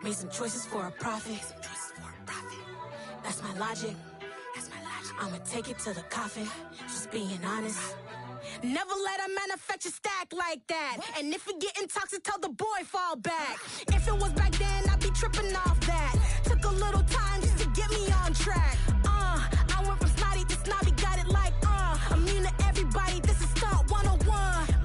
Made some choices for a profit. That's my logic. I'ma take it to the coffin. Just being honest. Never let a manufacture stack like that. And if it getting toxic, tell the boy fall back. If it was back then, I'd be tripping off that. Took a little time just to get me on track. I went from snotty to snobby, got it like immune to everybody, this is stunt 101.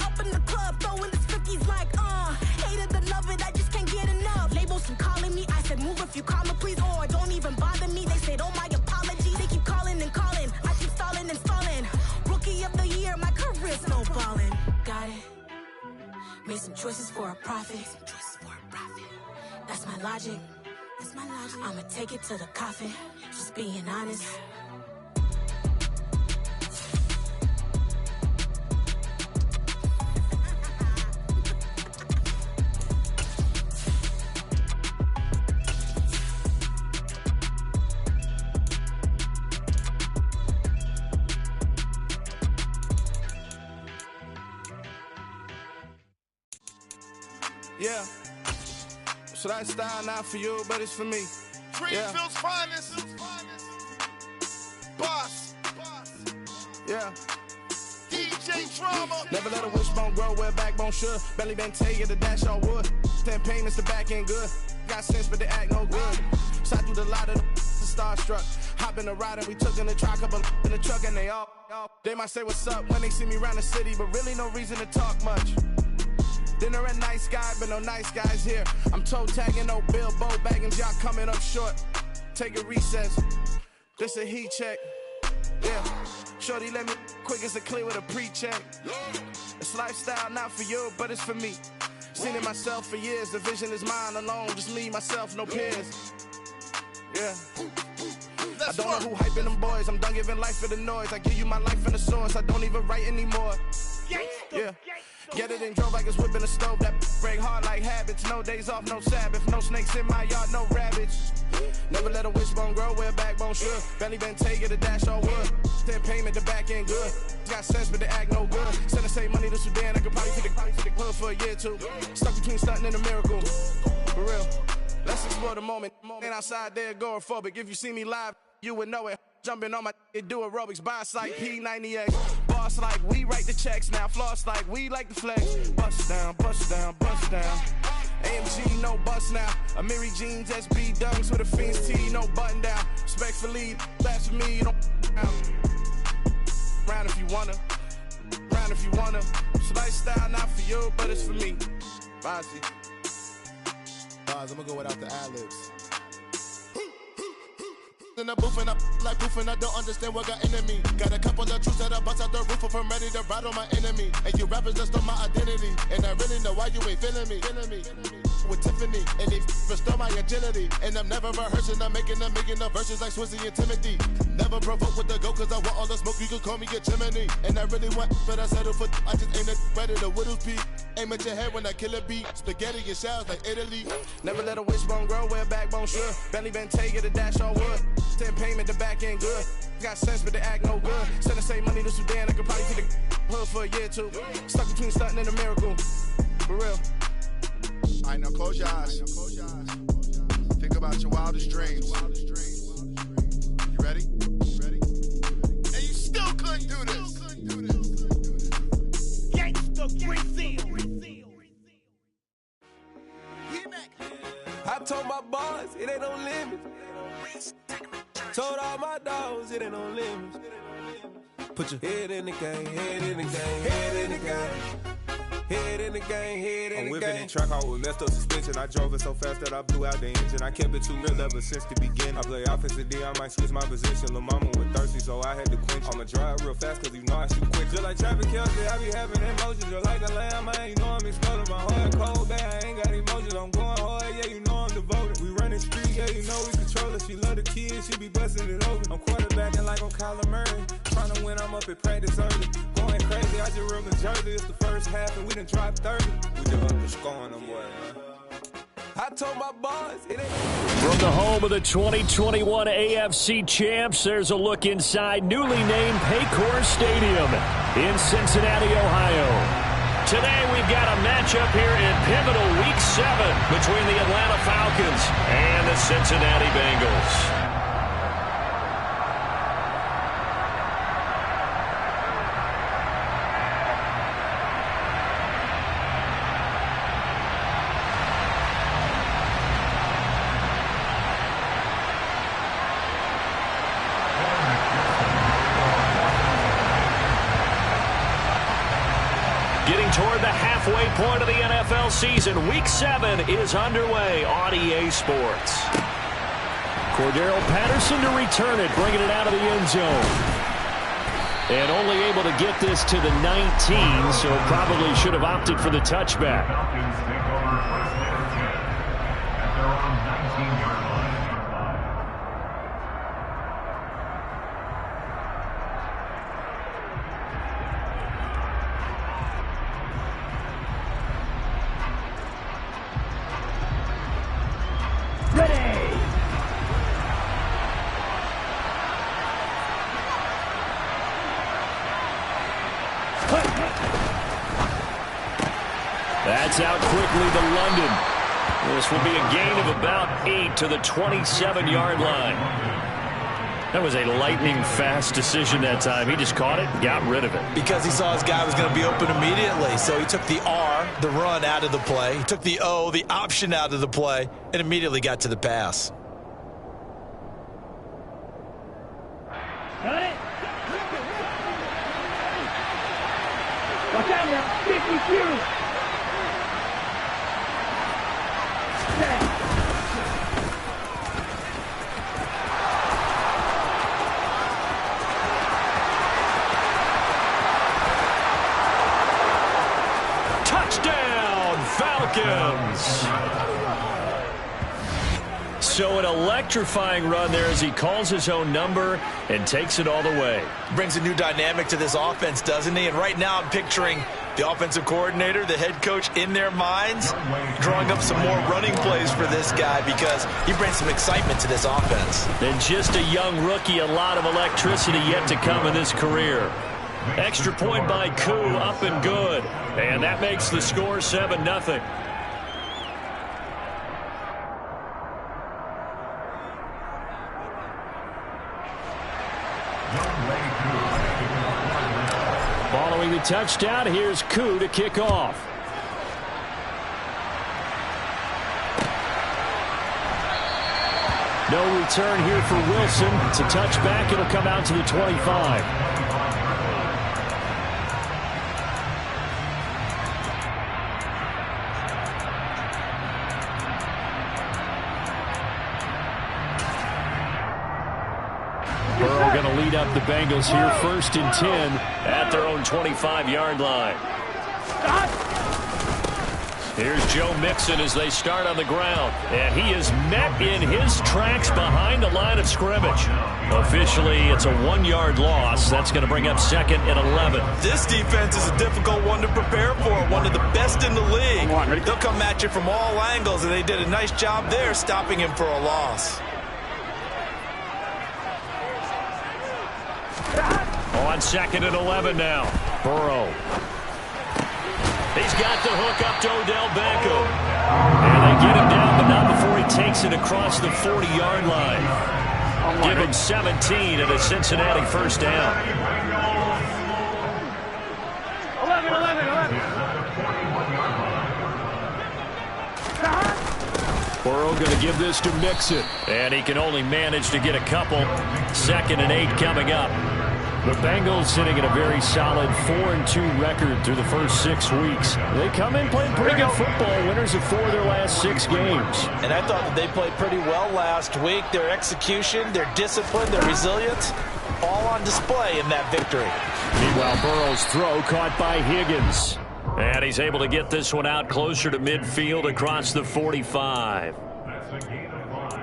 Up in the club, throwing the cookies like hate it or love it, I just can't get enough. Labels keep calling me, I said move if you call me please, or don't even bother me. They said oh my apologies, they keep calling and calling, I keep stalling and stalling. Rookie of the year, my career snowballing. Got it. Made some choices for a profit. That's my logic. I'ma take it to the coffin. Just being honest. Yeah. So that style not for you, but it's for me. Greenfield's finest. Boss. Yeah. DJ Drama. Never let a wishbone grow where a backbone should. Belly been taken to dash all wood. 10 payments, the back end good. Got sense, but they act no good. Shot through the lot of the starstruck. Hop in the ride and we took in the truck, up in the truck and they all. They might say what's up when they see me around the city, but really no reason to talk much. Dinner at nice guy, but no nice guys here. I'm toe tagging, no Bilbo bagging, y'all coming up short. Take a recess. This a heat check. Yeah. Shorty let me quick as a clear with a pre-check. It's lifestyle not for you, but it's for me. Seen it myself for years. The vision is mine alone. Just me, myself, no peers. Yeah. I don't know who hyping them boys. I'm done giving life for the noise. I give you my life in the source. I don't even write anymore. Yeah. Get it and drove like it's whipping a stove. That break hard like habits. No days off, no Sabbath. No snakes in my yard, no rabbits. Never let a wishbone grow where a backbone should. Belly been taken to dash all wood. 10 payment, the back end good. Got sense, but they act no good. Send the same money to Sudan. I could probably take the hood for a year or two. Stuck between stunting and a miracle. For real. Let's explore the moment. Ain't outside there agoraphobic. If you see me live, you would know it. Jumping on my do aerobics, boss like P90X. Boss like we write the checks now. Floss like we like the flex. Bust down, bust down, bust down. AMG, no bust now. Amiri jeans, SB dunks with a Fiends T, no button down. Respectfully, that's for me, you don't round if you wanna. Round if you wanna. It's lifestyle not for you, but it's for me. Bozzy. I'm gonna go without the ad-libs. In the booth and I like proof and I don't understand what got into me. Got a couple of truths that I bust out the roof if I'm ready to ride on my enemy. And you rappers just stole my identity, and I really know why you ain't feeling me. With Tiffany, and they restore my agility. And I'm never rehearsing, I'm making the verses like Swizzy and Timothy. Never provoke with the go, cause I want all the smoke, you can call me a chimney. And I really want, but I settle for, I just aim it ready to whittles beat. Aim at your head when I kill a beat. Spaghetti and shells like Italy. Never let a wishbone grow where a backbone should. Belly been taken to dash all wood. 10 payment, the back end good. Got sense, but they act no good. Send the same money to Sudan, I could probably take the hood for a year or two. Stuck between stunting and a miracle. For real. Alright, now close your eyes. Think about your wildest dreams. You ready? And you still couldn't do this. Gangsta Greenfield. I told my boss, it ain't no limits. Told all my dogs, it ain't no limits. Put your head in the game, head in the game, head in the game. Head in the game, head in the game. I'm whipping in track out with messed up suspension. I drove it so fast that I blew out the engine. I kept it too real ever since the beginning. I play offensive D, I might switch my position. Lil' mama was thirsty, so I had to quench. I'ma drive real fast, cause you know I shoot quick. Just like traffic Kelsey, I be having emotions. Just like a lamb, man, you know I'm exploding. My heart cold, bad, I ain't got emotions. I'm going hard, yeah, you know I'm devoted. We running street, yeah, you know we control it. She love the kids, she be busting it over. I'm quarterbacking like I'm Kyler Murray. Trying to win, I'm up at practice early. Going crazy, I just real the jersey. It's the first half and we done dropped 30. We just underscoring them, boy, man. I told my boys, it ain't... From the home of the 2021 AFC champs, there's a look inside newly named Paycor Stadium in Cincinnati, Ohio. Today we've got a matchup here in pivotal Week 7 between the Atlanta Falcons and the Cincinnati Bengals. Getting toward the halfway point of the NFL season, Week 7 is underway on EA Sports. Cordero Patterson to return it, bringing it out of the end zone. And only able to get this to the 19, so probably should have opted for the touchback. That's out quickly to London. This will be a gain of about 8 to the 27-yard line. That was a lightning-fast decision that time. He just caught it and got rid of it. Because he saw his guy was going to be open immediately. So he took the R, the run, out of the play. He took the O, the option, out of the play, and immediately got to the pass. Got it. Watch out now. 52. Touchdown, Falcons! So an electrifying run there as he calls his own number and takes it all the way. Brings a new dynamic to this offense, doesn't he? And right now I'm picturing the offensive coordinator, the head coach in their minds, drawing up some more running plays for this guy because he brings some excitement to this offense. And just a young rookie, a lot of electricity yet to come in his career. Extra point by Koo, up and good. And that makes the score 7-0. Following the touchdown, here's Koo to kick off. No return here for Wilson. It's a touchback. It'll come out to the 25. Burrow going to lead up the Bengals here, 1st and 10 at their own 25-yard line. Here's Joe Mixon as they start on the ground, and he is met in his tracks behind the line of scrimmage. Officially, it's a 1-yard loss. That's going to bring up 2nd and 11. This defense is a difficult one to prepare for, one of the best in the league. They'll come at you from all angles, and they did a nice job there stopping him for a loss. On 2nd and 11 now. Burrow. He's got the hook up to Odell Beckham. And they get him down, but not before he takes it across the 40-yard line. Give him 17 at a Cincinnati 1st down. 11. Burrow going to give this to Mixon. And he can only manage to get a couple. 2nd and 8 coming up. The Bengals sitting at a very solid 4-2 record through the first 6 weeks. They come in playing pretty good football, winners of 4 of their last 6 games. And I thought that they played pretty well last week. Their execution, their discipline, their resilience, all on display in that victory. Meanwhile, Burrow's throw caught by Higgins. And he's able to get this one out closer to midfield across the 45.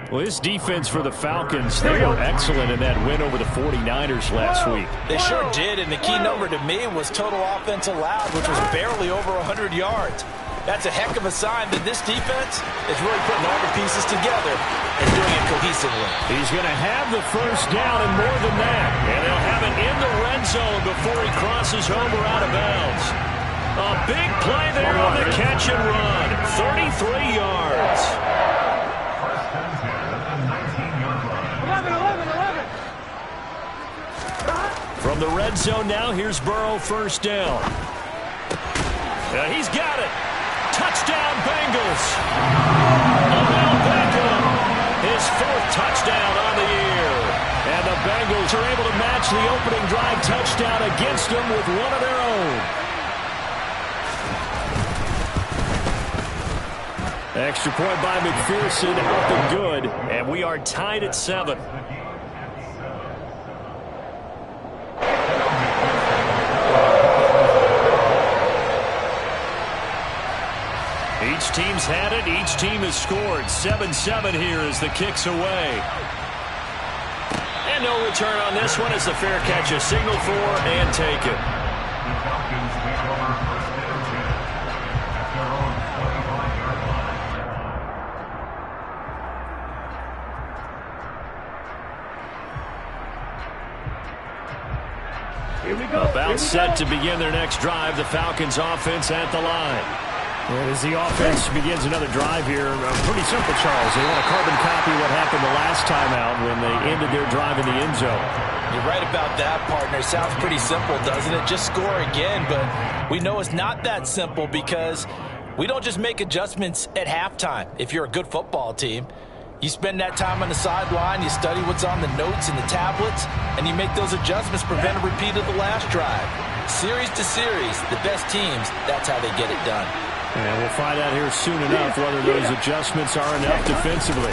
Well, this defense for the Falcons, they were excellent in that win over the 49ers last week. They sure did, and the key number to me was total offense allowed, which was barely over 100 yards. That's a heck of a sign that this defense is really putting all the pieces together and doing it cohesively. He's going to have the 1st down and more than that. And they'll have it in the red zone before he crosses over out of bounds. A big play there on the catch and run. 33 yards. 11. From the red zone now, here's Burrow, first down. He's got it. Touchdown, Bengals. Odell Beckham, his 4th touchdown on the year. And the Bengals are able to match the opening drive touchdown against them with one of their own. Extra point by McPherson, out and good. And we are tied at 7. Each team's had it. Each team has scored. 7-7 here as the kick's away. And no return on this one as the fair catch is signaled for and taken. About set to begin their next drive. The Falcons offense at the line. And as the offense begins another drive here, pretty simple, Charles. They want to carbon copy what happened the last time out when they ended their drive in the end zone. You're right about that, partner. Sounds pretty simple, doesn't it? Just score again, but we know it's not that simple because we don't just make adjustments at halftime. If you're a good football team, you spend that time on the sideline, you study what's on the notes and the tablets, and you make those adjustments, prevent a repeat of the last drive. Series to series, the best teams, that's how they get it done. And we'll find out here soon enough whether those adjustments are enough defensively.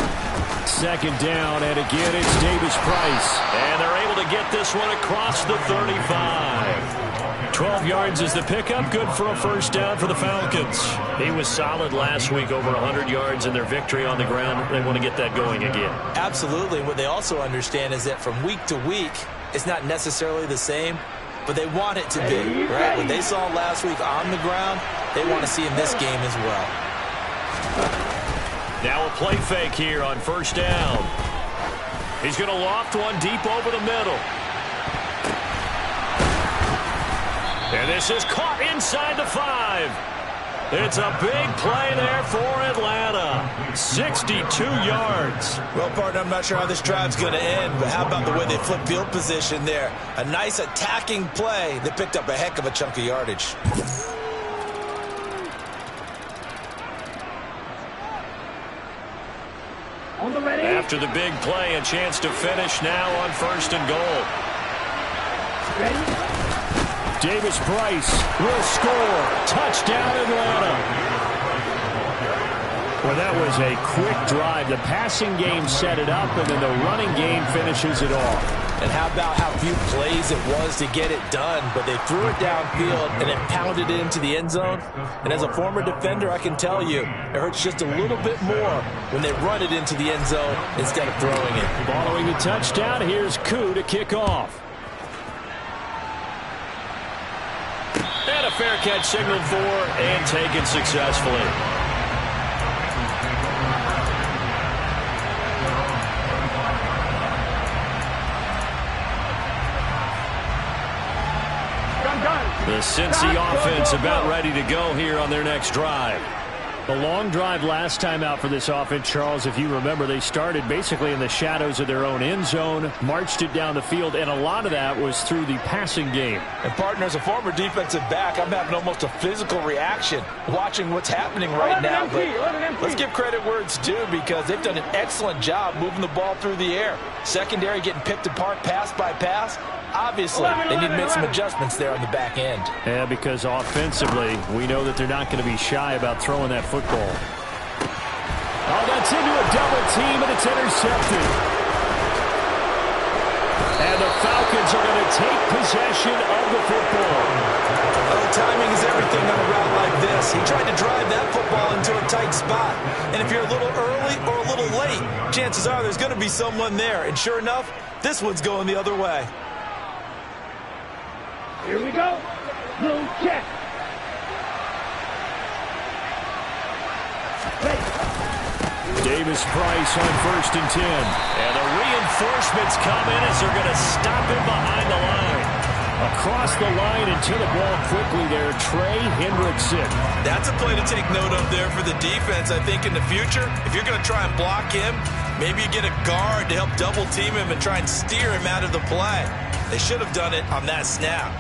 Second down, and again it's Davis Price. And they're able to get this one across the 35. 12 yards is the pickup, good for a first down for the Falcons. He was solid last week, over 100 yards in their victory on the ground. They want to get that going again. Absolutely. What they also understand is that from week to week, it's not necessarily the same, but they want it to be, right? What they saw last week on the ground, they want to see in this game as well. Now a play fake here on first down. He's going to loft one deep over the middle. And this is caught inside the 5. It's a big play there for Atlanta. 62 yards. Well, partner, I'm not sure how this drive's going to end, but how about the way they flip field position there? A nice attacking play. They picked up a heck of a chunk of yardage. After the big play, a chance to finish now on first and goal. Ready? Davis Price will score. Touchdown, Atlanta. Well, that was a quick drive. The passing game set it up, and then the running game finishes it off. And how about how few plays it was to get it done, but they threw it downfield and then pounded it into the end zone. And as a former defender, I can tell you, it hurts just a little bit more when they run it into the end zone instead of throwing it. Following the touchdown, here's Koo to kick off. And a fair catch signaled for and taken successfully. The Cincy offense about ready to go here on their next drive. The long drive last time out for this offense, Charles, if you remember, they started basically in the shadows of their own end zone, marched it down the field, and a lot of that was through the passing game. And, partner, as a former defensive back, I'm having almost a physical reaction watching what's happening right now. But let's give credit where it's due because they've done an excellent job moving the ball through the air. Secondary getting picked apart pass by pass. Obviously, they need to make some adjustments there on the back end. Yeah, because offensively, we know that they're not going to be shy about throwing that football. Oh, that's into a double team, and it's intercepted. And the Falcons are going to take possession of the football. Well, timing is everything on a route like this. He tried to drive that football into a tight spot. And if you're a little early or a little late, chances are there's going to be someone there. And sure enough, this one's going the other way. Here we go. Blue check. Davis Price on 1st and 10. And the reinforcements come in as they're going to stop him behind the line. Across the line and to the ball quickly there, Trey Hendrickson. That's a play to take note of there for the defense. I think in the future, if you're going to try and block him, maybe you get a guard to help double team him and try and steer him out of the play. They should have done it on that snap.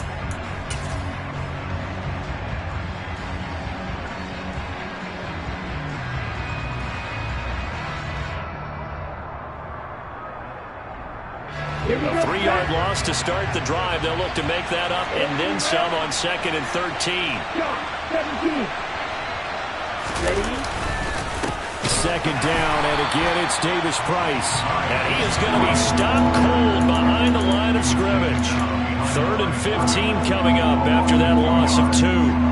A 3-yard loss to start the drive. They'll look to make that up and then some on 2nd and 13. Second down, and again it's Davis Price. And he is going to be stopped cold behind the line of scrimmage. 3rd and 15 coming up after that loss of 2.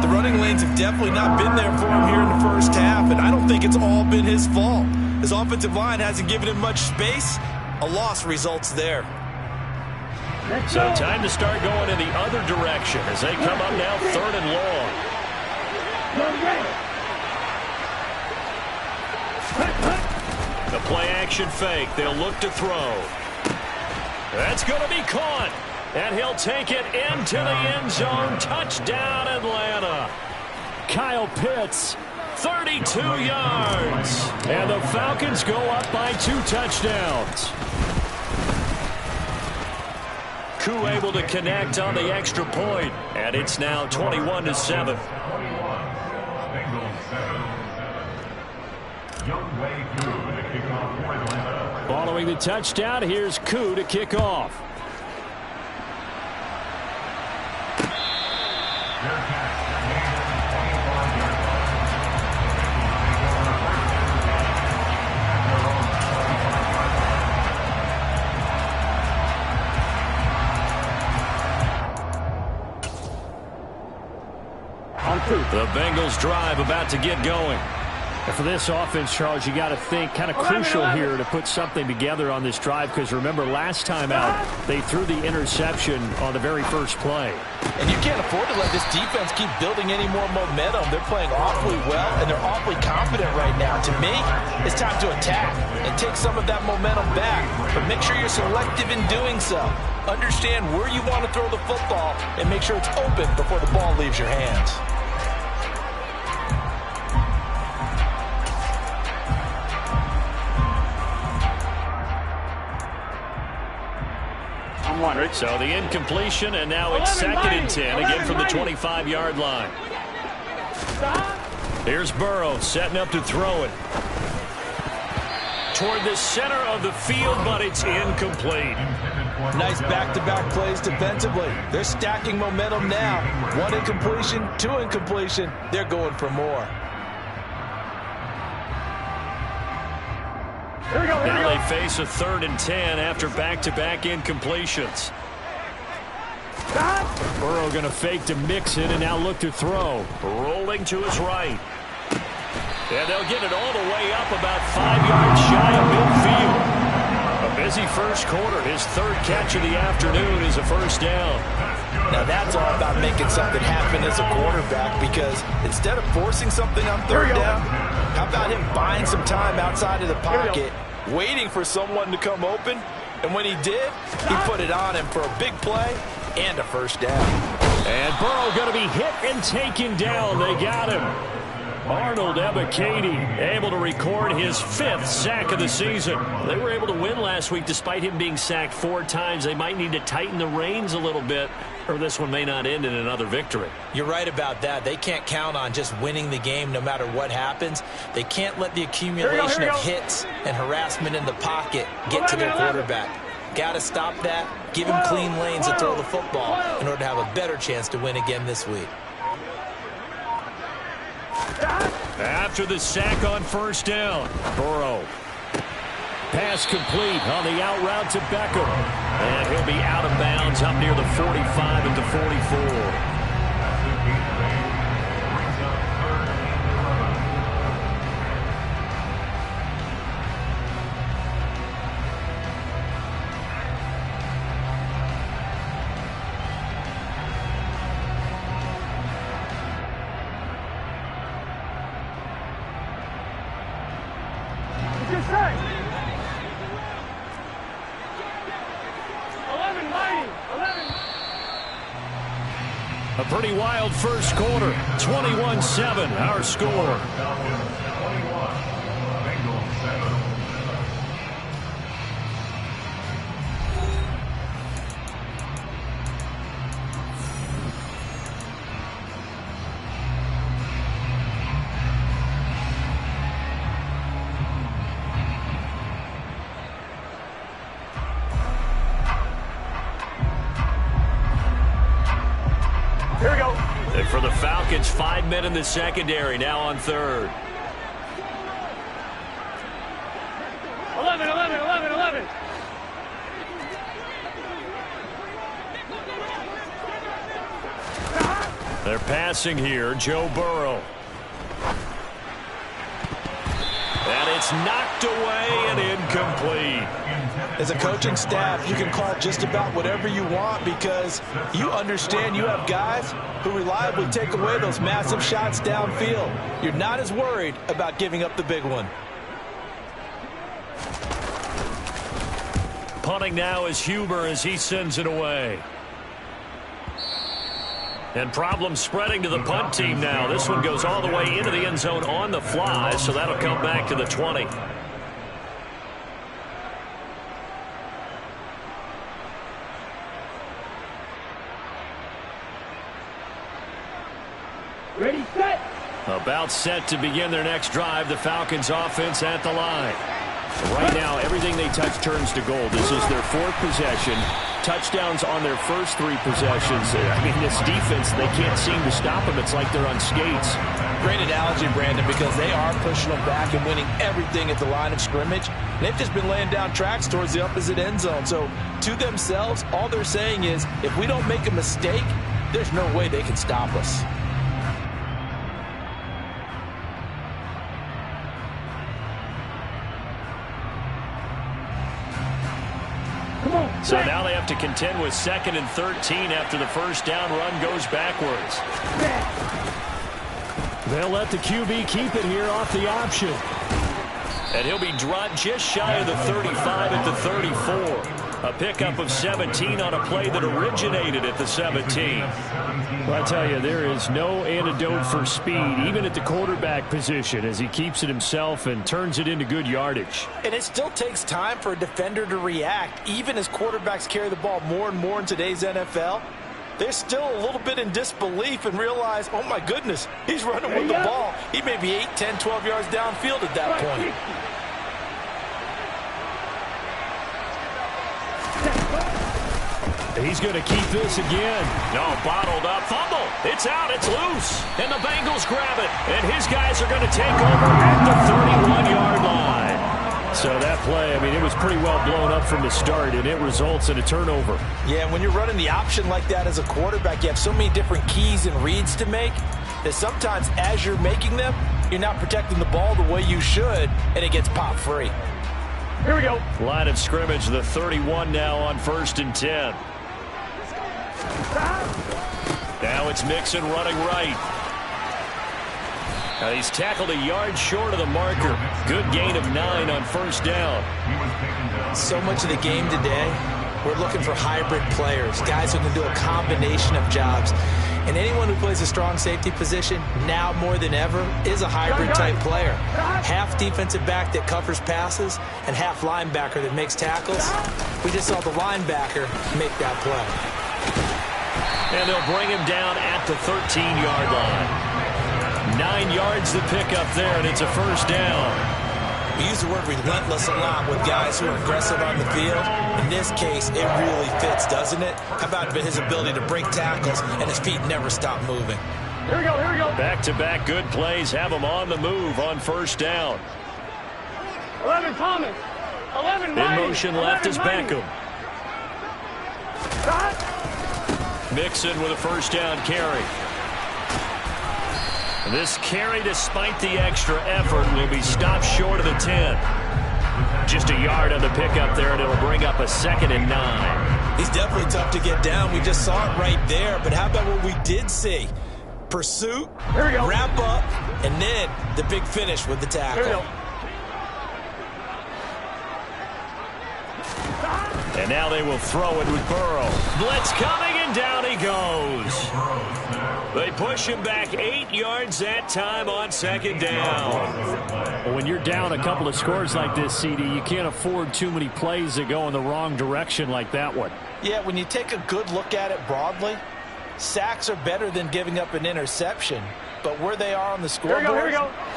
The running lanes have definitely not been there for him here in the first half, and I don't think it's all been his fault. His offensive line hasn't given him much space. A loss results there. So time to start going in the other direction as they come up now 3rd and long. The play action fake. They'll look to throw. That's going to be caught. And he'll take it into the end zone. Touchdown, Atlanta. Kyle Pitts, 32 yards. And the Falcons go up by 2 touchdowns. Koo able to connect on the extra point, and it's now 21-7. Following the touchdown, here's Koo to kick off. The Bengals drive about to get going. And for this offense, Charles, you got to think kind of crucial here to put something together on this drive, because remember last time out they threw the interception on the very first play. And you can't afford to let this defense keep building any more momentum. They're playing awfully well, and they're awfully confident right now. To me, it's time to attack and take some of that momentum back, but make sure you're selective in doing so. Understand where you want to throw the football and make sure it's open before the ball leaves your hands. So the incompletion, and now it's 2nd and 10, again from the 25-yard line. Here's Burrow setting up to throw it. Toward the center of the field, but it's incomplete. Nice back-to-back plays defensively. They're stacking momentum now. 1 incompletion, 2 incompletion. They're going for more. Now they face a 3rd and 10 after back-to-back incompletions. Burrow going to fake to mix it and now look to throw. Rolling to his right. And they'll get it all the way up about 5 yards shy of midfield. A busy first quarter. His 3rd catch of the afternoon is a first down. Now that's all about making something happen as a quarterback, because instead of forcing something on 3rd down, how about him buying some time outside of the pocket, waiting for someone to come open, and when he did, he put it on him for a big play and a first down. And Burrow going to be hit and taken down. They got him. Arnold Ebiketie able to record his 5th sack of the season. They were able to win last week despite him being sacked 4 times. They might need to tighten the reins a little bit, or this one may not end in another victory. You're right about that. They can't count on just winning the game no matter what happens. They can't let the accumulation of hits and harassment in the pocket get to their quarterback. Got to stop that, give him clean lanes to throw the football in order to have a better chance to win again this week. After the sack on first down, Burrow. Pass complete on the out route to Beckham. And he'll be out of bounds up near the 45 at the 44. A pretty wild first quarter. 21-7, our score. And for the Falcons, 5 men in the secondary, now on third. 11. They're passing here, Joe Burrow. And it's knocked away and incomplete. As a coaching staff, you can call just about whatever you want because you understand you have guys who reliably take away those massive shots downfield. You're not as worried about giving up the big one. Punting now is Huber as he sends it away. And problems spreading to the punt team now. This one goes all the way into the end zone on the fly, so that'll come back to the 20. Ready, set. About set to begin their next drive. The Falcons offense at the line. Right now, everything they touch turns to gold. This is their fourth possession. Touchdowns on their first 3 possessions. I mean, this defense, they can't seem to stop them. It's like they're on skates. Great analogy, Brandon, because they are pushing them back and winning everything at the line of scrimmage. They've just been laying down tracks towards the opposite end zone. So, to themselves, all they're saying is, if we don't make a mistake, there's no way they can stop us. So now they have to contend with 2nd and 13 after the first down run goes backwards. They'll let the QB keep it here off the option. And he'll be dropped just shy of the 35 at the 34. A pickup of 17 on a play that originated at the 17. Well, I tell you, there is no antidote for speed, even at the quarterback position, as he keeps it himself and turns it into good yardage. And it still takes time for a defender to react, even as quarterbacks carry the ball more and more in today's NFL. They're still a little bit in disbelief and realize, oh my goodness, he's running with the ball. He may be 8, 10, 12 yards downfield at that point. He's going to keep this again. No, bottled up. Fumble. It's out. It's loose. And the Bengals grab it. And his guys are going to take over at the 31-yard line. So that play, I mean, it was pretty well blown up from the start, and it results in a turnover. Yeah, when you're running the option like that as a quarterback, you have so many different keys and reads to make that sometimes as you're making them, you're not protecting the ball the way you should, and it gets popped free. Here we go. Line of scrimmage, the 31 now on 1st and 10. Now it's Mixon running right. Now he's tackled a yard short of the marker. Good gain of 9 on 1st down. So much of the game today, we're looking for hybrid players, guys who can do a combination of jobs. And anyone who plays a strong safety position, now more than ever, is a hybrid-type player. Half defensive back that covers passes and half linebacker that makes tackles. We just saw the linebacker make that play. And they'll bring him down at the 13-yard line. 9 yards to pick up there, and it's a 1st down. We use the word relentless a lot with guys who are aggressive on the field. In this case, it really fits, doesn't it? How about his ability to break tackles and his feet never stop moving? Here we go. Back-to-back good plays have him on the move on 1st down. 11, Thomas. 11, in motion left is Beckham. Mixon with a 1st down carry. This carry, despite the extra effort, will be stopped short of the 10. Just a yard on the pickup there, and it'll bring up a 2nd and 9. He's definitely tough to get down. We just saw it right there. But how about what we did see? Pursuit, wrap up, and then the big finish with the tackle. And now they will throw it with Burrow. Blitz coming in. And down he goes. They push him back 8 yards that time on second down. Well, when you're down a couple of scores like this, CD, you can't afford too many plays that go in the wrong direction like that one. Yeah, when you take a good look at it broadly, sacks are better than giving up an interception. But where they are on the scoreboard,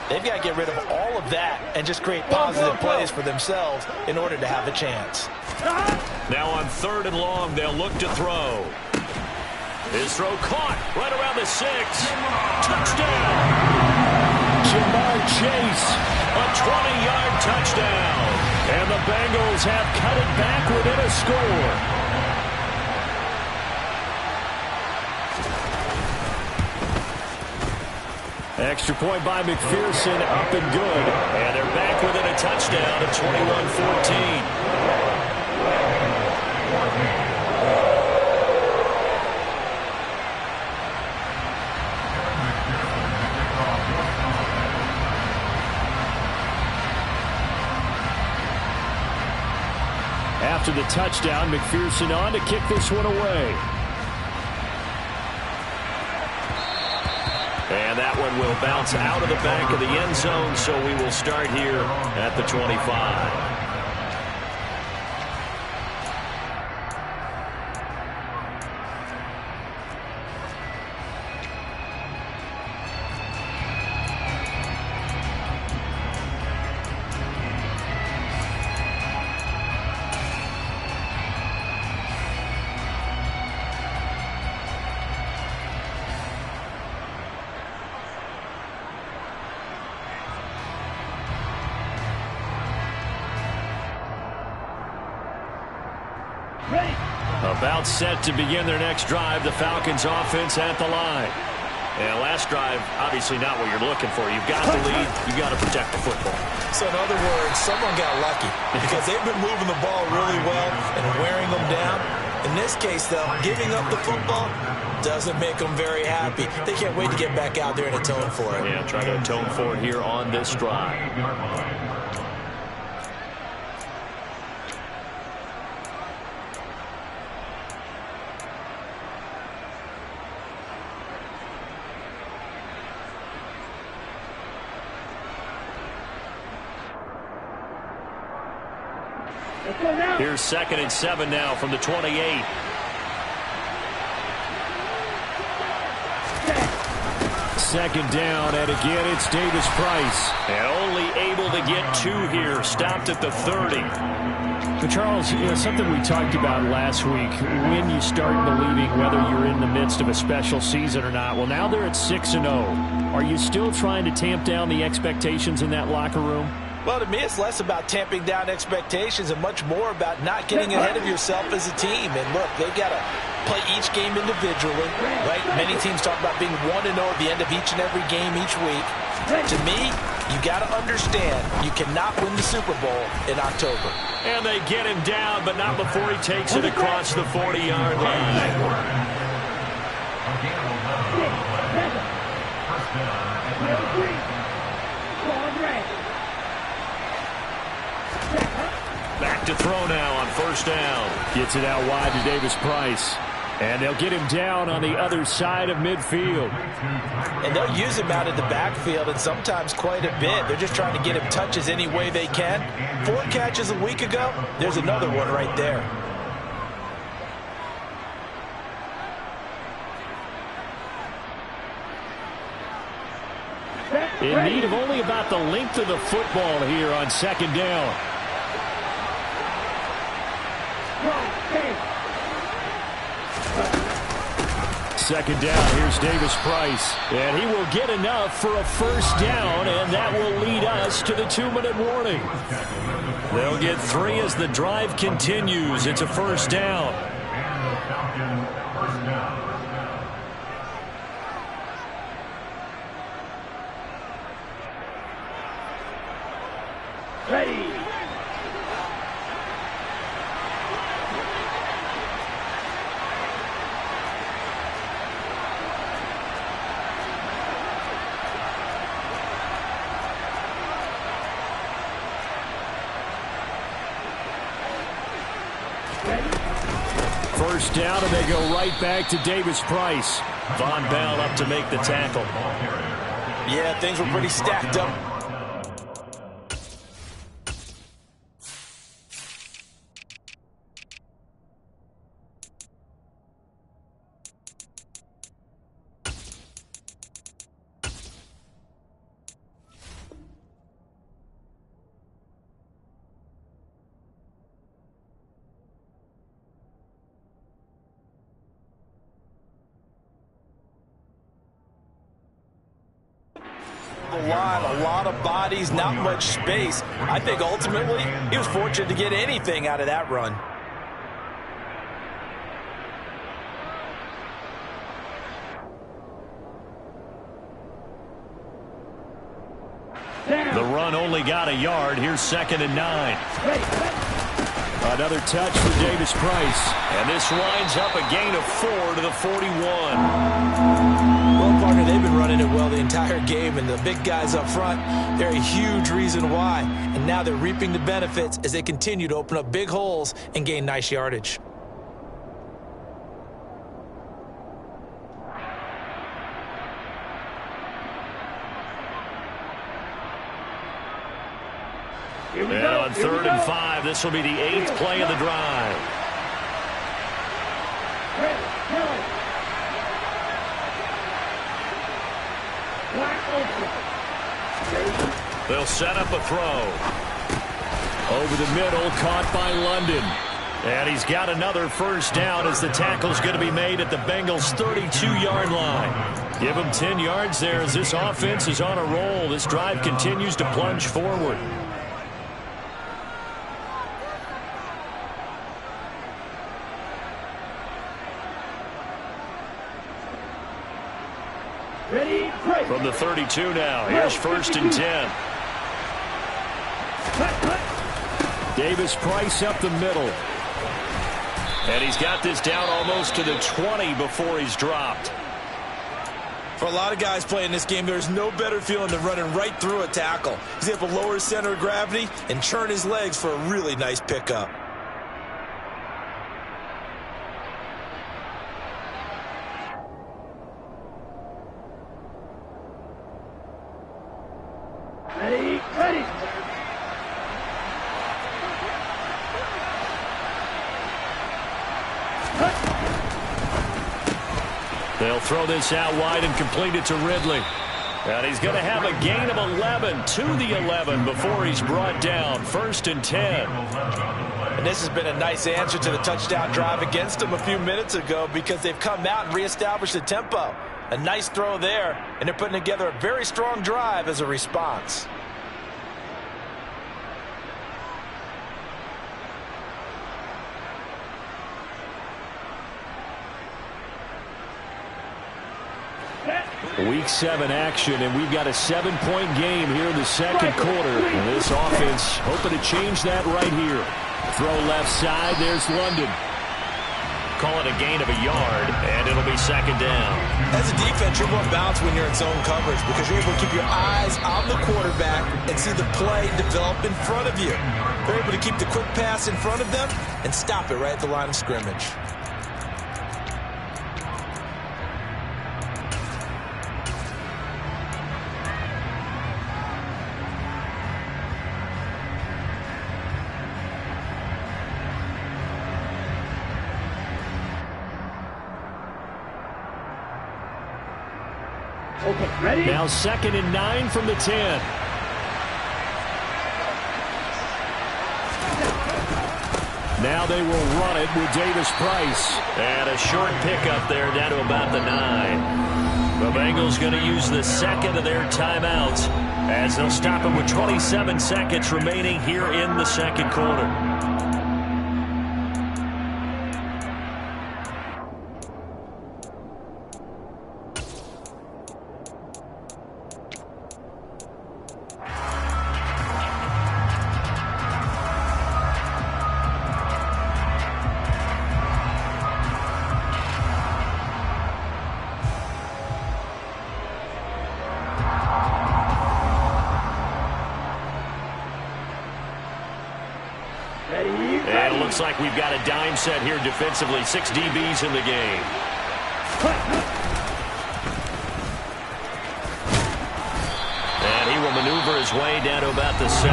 they've got to get rid of all of that and just create positive plays for themselves in order to have a chance. Now on 3rd and long, they'll look to throw. His throw caught right around the 6. Touchdown. Jamar Chase. A 20-yard touchdown. And the Bengals have cut it back within a score. Extra point by McPherson, up and good. And they're back within a touchdown at 21-14. After the touchdown, McPherson on to kick this one away. And that one will bounce out of the back of the end zone, so we will start here at the 25. About set to begin their next drive. The Falcons offense at the line. And last drive, obviously not what you're looking for. You've got the lead. You've got to protect the football. So in other words, someone got lucky because they've been moving the ball really well and wearing them down. In this case, though, giving up the football doesn't make them very happy. They can't wait to get back out there and atone for it. Yeah, try to atone for it here on this drive. Here's 2nd and 7 now from the 28. Second down, and again it's Davis Price. And only able to get 2 here. Stopped at the 30. But Charles, something we talked about last week, when you start believing whether you're in the midst of a special season or not. Well, now they're at 6-0. Are you still trying to tamp down the expectations in that locker room? Well, to me, it's less about tamping down expectations and much more about not getting ahead of yourself as a team. And look, they've got to play each game individually, right? Many teams talk about being 1-0 at the end of each and every game each week. To me, you got to understand you cannot win the Super Bowl in October. And they get him down, but not before he takes it across the 40-yard line. Back to throw now on 1st down. Gets it out wide to Davis Price. And they'll get him down on the other side of midfield. And they'll use him out in the backfield, and sometimes quite a bit. They're just trying to get him touches any way they can. 4 catches a week ago. There's another one right there. In need of only about the length of the football here on 2nd down. Second down, here's Davis Price. And he will get enough for a 1st down, and that will lead us to the 2-minute warning. They'll get 3 as the drive continues. It's a 1st down. Ready. First down, and they go right back to Davis Price. Von Bell up to make the tackle. Yeah, things were pretty stacked up. A lot of bodies, not much space. I think ultimately he was fortunate to get anything out of that run. The run only got a yard. Here's 2nd and 9. Another touch for Davis Price. And this winds up a gain of 4 to the 41. Well, partner, they've been running it well the entire game, and the big guys up front, they're a huge reason why. And now they're reaping the benefits as they continue to open up big holes and gain nice yardage. And on 3rd and 5, this will be the 8th play of the drive. They'll set up a throw. Over the middle, caught by London. And he's got another first down as the tackle's going to be made at the Bengals' 32-yard line. Give them 10 yards there as this offense is on a roll. This drive continues to plunge forward. From the 32 now, here's 1st and 10. Davis Price up the middle. And he's got this down almost to the 20 before he's dropped. For a lot of guys playing this game, there's no better feeling than running right through a tackle. He's able to lower his center of gravity and churn his legs for a really nice pickup. Ready. They'll throw this out wide and complete it to Ridley. And he's going to have a gain of 11 to the 11 before he's brought down. 1st and 10. And this has been a nice answer to the touchdown drive against them a few minutes ago because they've come out and reestablished the tempo. A nice throw there, and they're putting together a very strong drive as a response. Week 7 action, and we've got a 7-point game here in the 2nd quarter. And this offense hoping to change that right here. Throw left side, there's London. Call it a gain of a yard, and it'll be 2nd down. As a defense, you're more balanced when you're in zone coverage because you're able to keep your eyes on the quarterback and see the play develop in front of you. They're able to keep the quick pass in front of them and stop it right at the line of scrimmage. Okay, ready? Now 2nd and 9 from the 10. Now they will run it with Davis Price. And a short pickup there down to about the 9. The Bengals going to use the 2nd of their timeouts as they'll stop it with 27 seconds remaining here in the 2nd quarter. And it looks like we've got a dime set here defensively. 6 DBs in the game. And he will maneuver his way down to about the 7.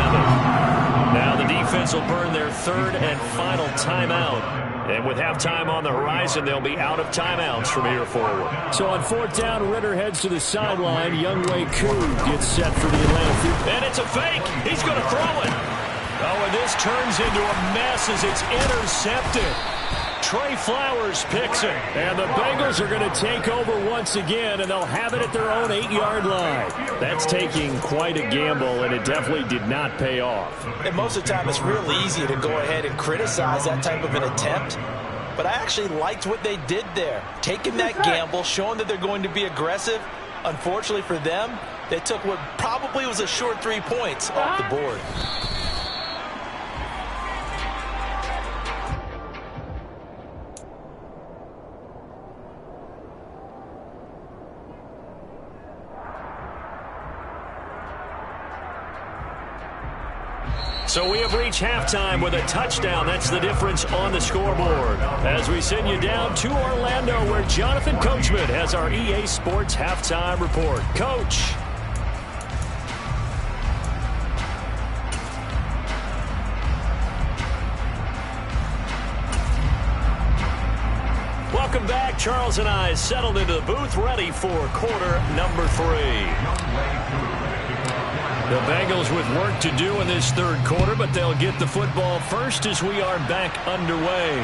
Now the defense will burn their 3rd and final timeout. And with halftime on the horizon, they'll be out of timeouts from here forward. So on 4th down, Ritter heads to the sideline. Younghoe Koo gets set for the Atlanta Fury. And it's a fake. He's going to throw it. Oh, and this turns into a mess as it's intercepted. Trey Flowers picks it. And the Bengals are going to take over once again, and they'll have it at their own 8-yard line. That's taking quite a gamble, and it definitely did not pay off. And most of the time, it's real easy to go ahead and criticize that type of an attempt. But I actually liked what they did there. Taking that gamble, showing that they're going to be aggressive. Unfortunately for them, they took what probably was a short 3 points off the board. So we have reached halftime with a touchdown. That's the difference on the scoreboard. As we send you down to Orlando, where Jonathan Coachman has our EA Sports halftime report. Coach. Welcome back. Charles and I settled into the booth, ready for quarter number 3. The Bengals with work to do in this 3rd quarter, but they'll get the football first as we are back underway.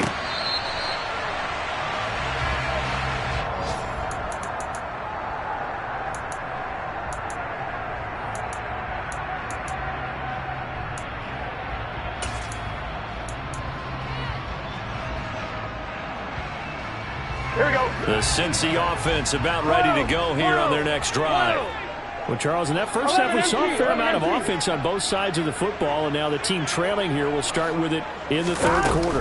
Here we go. The Cincy offense about ready to go here on their next drive. Well, Charles, in that first half, we saw a fair amount of offense on both sides of the football, and now the team trailing here will start with it in the 3rd quarter.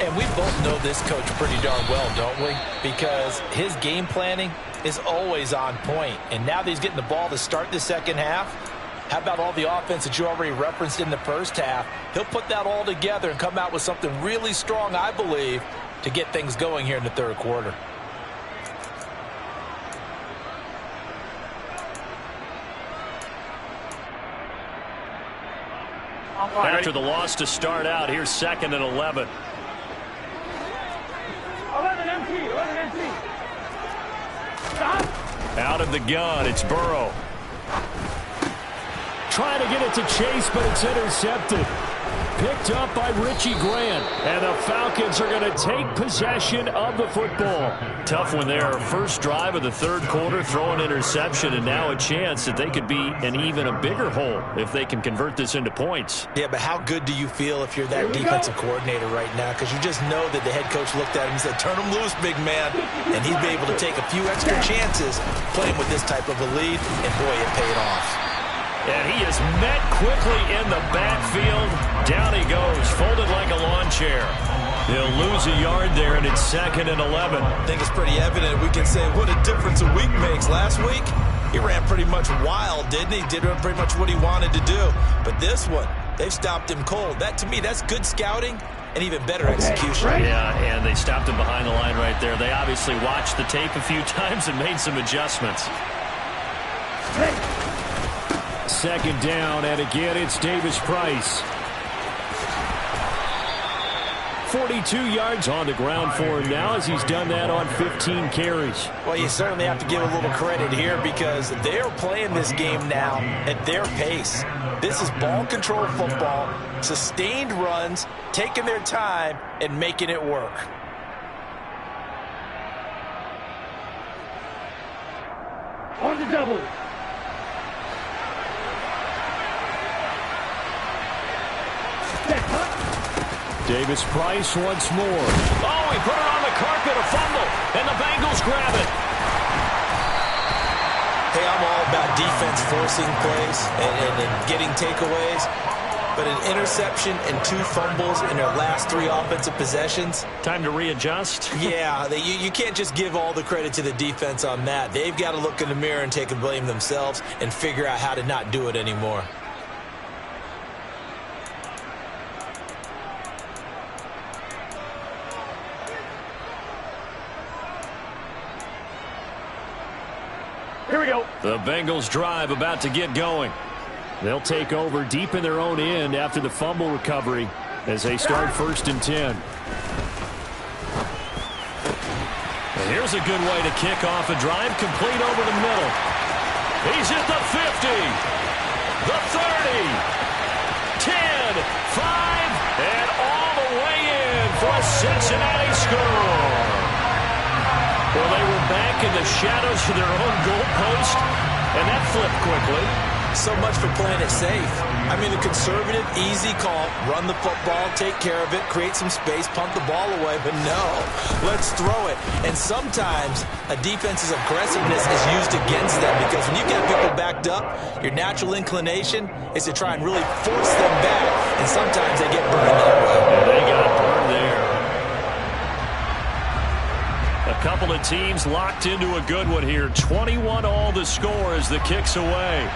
And we both know this coach pretty darn well, don't we? Because his game planning is always on point. And now that he's getting the ball to start the 2nd half, how about all the offense that you already referenced in the 1st half? He'll put that all together and come out with something really strong, I believe, to get things going here in the 3rd quarter. After the loss to start out, here's 2nd and 11. Out of the gun, it's Burrow. Trying to get it to Chase, but it's intercepted. Picked up by Richie Grant. And the Falcons are going to take possession of the football. Tough one there. First drive of the 3rd quarter, throw an interception, and now a chance that they could be in even a bigger hole if they can convert this into points. Yeah, but how good do you feel if you're that defensive coordinator right now? Because you just know that the head coach looked at him and said, turn him loose, big man. And he'd be able to take a few extra chances playing with this type of a lead, and boy, it paid off. And he is met quickly in the backfield. Down he goes, folded like a lawn chair. He'll lose a yard there, and it's 2nd and 11. I think it's pretty evident. We can say what a difference a week makes. Last week, he ran pretty much wild, didn't he? Did pretty much what he wanted to do. But this one, they've stopped him cold. That, to me, that's good scouting and even better execution. Yeah, and they stopped him behind the line right there. They obviously watched the tape a few times and made some adjustments. 2nd down, and again, it's Davis Price. 42 yards on the ground for him now as he's done that on 15 carries. Well, you certainly have to give a little credit here because they're playing this game now at their pace. This is ball control football, sustained runs, taking their time and making it work. On the double. Davis Price once more. Oh, he put it on the carpet, a fumble, and the Bengals grab it. Hey, I'm all about defense forcing plays and getting takeaways. But an interception and 2 fumbles in their last 3 offensive possessions. Time to readjust. Yeah, you can't just give all the credit to the defense on that. They've got to look in the mirror and take a blame themselves and figure out how to not do it anymore. Here we go. The Bengals drive about to get going. They'll take over deep in their own end after the fumble recovery as they start 1st and 10. And here's a good way to kick off a drive, complete over the middle. He's at the 50, the 30, 10, 5, and all the way in for a Cincinnati score. Well, they were back in the shadows of their own goalpost, and that flipped quickly. So much for playing it safe. I mean, the conservative, easy call, run the football, take care of it, create some space, punt the ball away, but no, let's throw it. And sometimes a defense's aggressiveness is used against them because when you get people backed up, your natural inclination is to try and really force them back, and sometimes they get burned that way. Yeah, they got burned there. A couple of teams locked into a good one here. 21 all the score as the kick's away.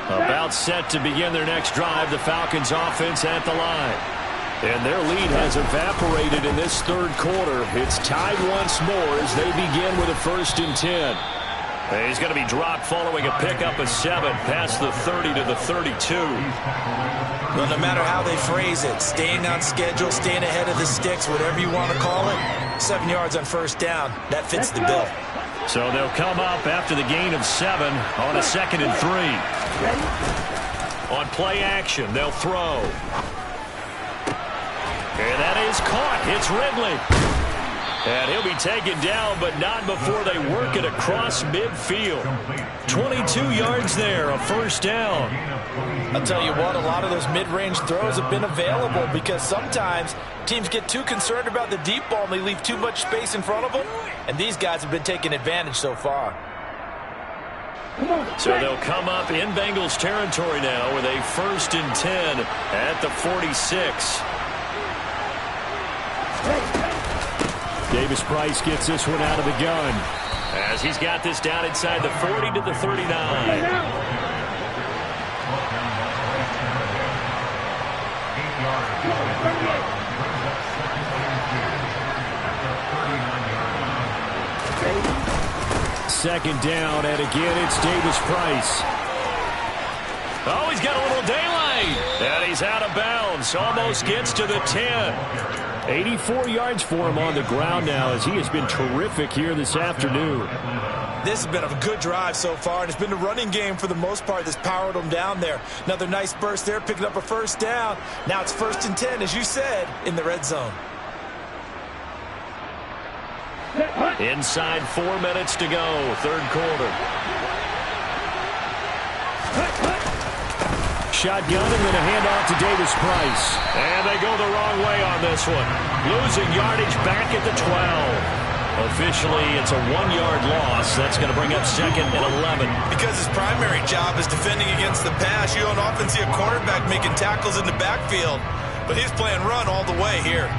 About set to begin their next drive, the Falcons offense at the line. And their lead has evaporated in this third quarter. It's tied once more as they begin with a 1st and 10. And he's going to be dropped following a pickup of 7 past the 30 to the 32. Well, no matter how they phrase it, staying on schedule, staying ahead of the sticks, whatever you want to call it, 7 yards on 1st down, that fits the bill. So they'll come up after the gain of 7 on a 2nd and 3. On play action, they'll throw. And that is caught. It's Ridley. And he'll be taken down, but not before they work it across midfield. 22 yards there, a 1st down. I'll tell you what, a lot of those mid-range throws have been available because sometimes teams get too concerned about the deep ball and they leave too much space in front of them, and these guys have been taking advantage so far. So they'll come up in Bengals territory now with a 1st and 10 at the 46. Davis Price gets this one out of the gun as he's got this down inside the 40 to the 39. Second down, and again it's Davis Price. Oh, he's got a little daylight, and he's out of bounds. Almost gets to the 10. 84 yards for him on the ground now as he has been terrific here this afternoon. This has been a good drive so far, and it's been the running game for the most part that's powered them down there. Another nice burst there, picking up a 1st down. Now it's 1st and 10, as you said, in the red zone. Inside 4 minutes to go, third quarter. Shotgun and then a handoff to Davis Price. And they go the wrong way on this one. Losing yardage back at the 12. Officially, it's a 1-yard loss. That's going to bring up 2nd and 11. Because his primary job is defending against the pass, you don't often see a quarterback making tackles in the backfield. But he's playing run all the way here.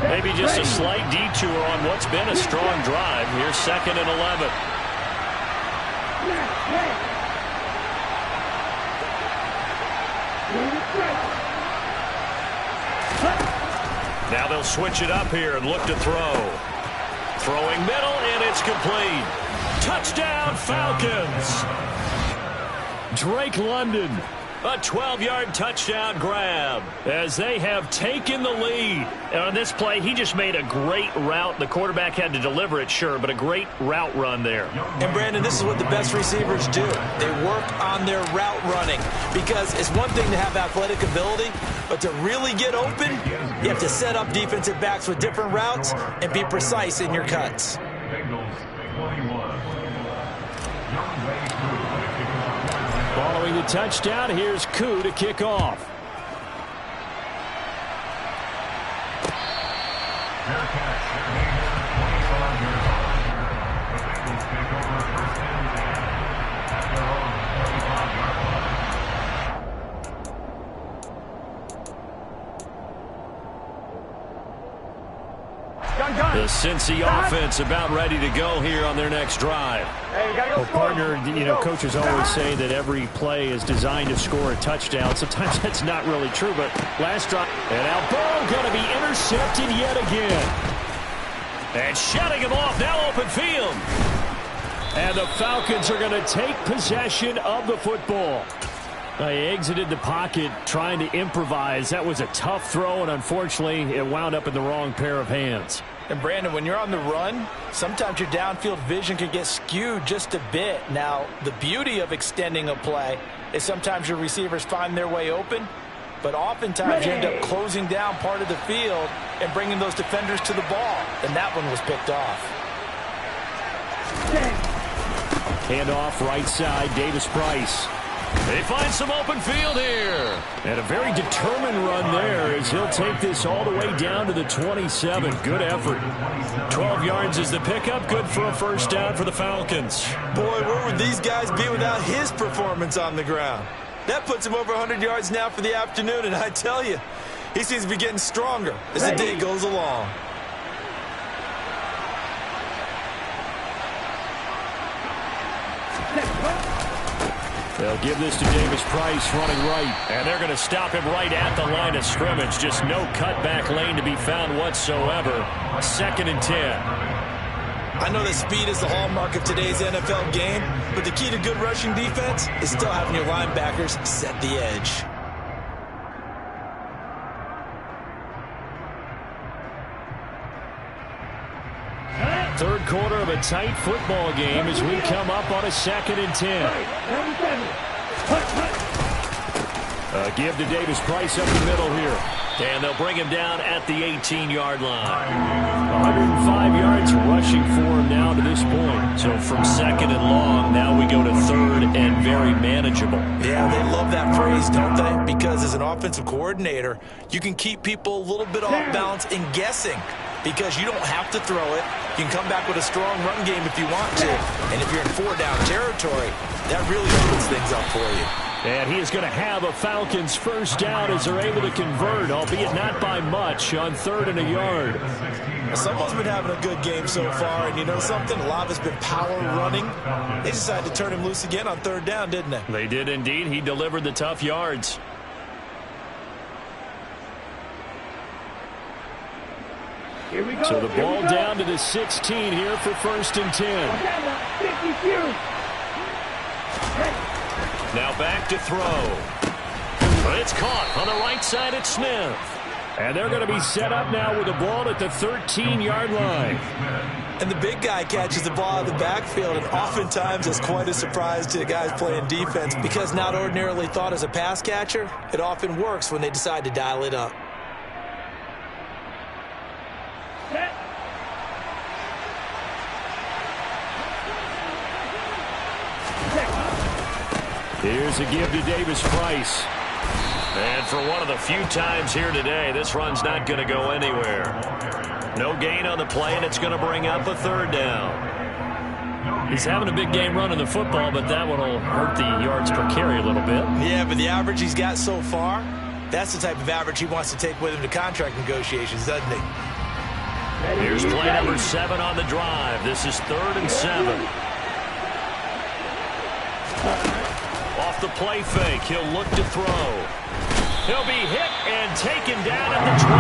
Maybe just a slight detour on what's been a strong drive. Here's 2nd and 11. Now they'll switch it up here and look to throw. Throwing middle, and it's complete. Touchdown, Falcons. Drake London, a 12-yard touchdown grab as they have taken the lead. And on this play, he just made a great route. The quarterback had to deliver it, sure, but a great route run there. And, Brandon, this is what the best receivers do. They work on their route running because it's one thing to have athletic ability, but to really get open, you have to set up defensive backs with different routes and be precise in your cuts. Following the touchdown, here's Koo to kick off. The Cincy offense about ready to go here on their next drive. Well, partner, coaches always say that every play is designed to score a touchdown. Sometimes that's not really true, but last drive, and now ball going to be intercepted yet again. And shutting him off, now open field. And the Falcons are going to take possession of the football. They exited the pocket trying to improvise. That was a tough throw, and unfortunately, it wound up in the wrong pair of hands. And, Brandon, when you're on the run, sometimes your downfield vision can get skewed just a bit. Now, the beauty of extending a play is sometimes your receivers find their way open, but oftentimes you end up closing down part of the field and bringing those defenders to the ball. And that one was picked off. Handoff right side, Davis Price. They find some open field here. And a very determined run there as he'll take this all the way down to the 27. Good effort. 12 yards is the pickup. Good for a first down for the Falcons. Boy, where would these guys be without his performance on the ground? That puts him over 100 yards now for the afternoon, and I tell you, he seems to be getting stronger as the day goes along. They'll give this to Davis Price running right. And they're going to stop him right at the line of scrimmage. Just no cutback lane to be found whatsoever. 2nd and 10. I know that speed is the hallmark of today's NFL game, but the key to good rushing defense is still having your linebackers set the edge. Third quarter of a tight football game as we come up on a 2nd and 10. Give to Davis Price up the middle here. And they'll bring him down at the 18-yard line. 105 yards rushing for him now to this point. So from 2nd and long, now we go to 3rd and very manageable. Yeah, they love that phrase, don't they? Because as an offensive coordinator, you can keep people a little bit off balance and guessing. Because you don't have to throw it. You can come back with a strong run game if you want to. And if you're in 4-down territory, that really opens things up for you. And he is going to have a Falcons first down as they're able to convert, albeit not by much, on 3rd and a yard. Someone's been having a good game so far, and you know something? A lot of it's been power running. They decided to turn him loose again on 3rd down, didn't they? They did indeed. He delivered the tough yards. Here we go. So the ball down to the 16 here for 1st and 10. Now back to throw. It's caught on the right side at Smith. And they're going to be set up now with the ball at the 13-yard line. And the big guy catches the ball out of the backfield, and oftentimes it's quite a surprise to the guys playing defense because not ordinarily thought as a pass catcher, it often works when they decide to dial it up. Here's a give to Davis Price. And for one of the few times here today, this run's not going to go anywhere. No gain on the play, and it's going to bring up a 3rd down. He's having a big game running the football, but that one will hurt the yards per carry a little bit. Yeah, but the average he's got so far, that's the type of average he wants to take with him to contract negotiations, doesn't he? Here's play number 7 on the drive. This is 3rd and 7. Off the play fake, he'll look to throw. He'll be hit and taken down at the 21.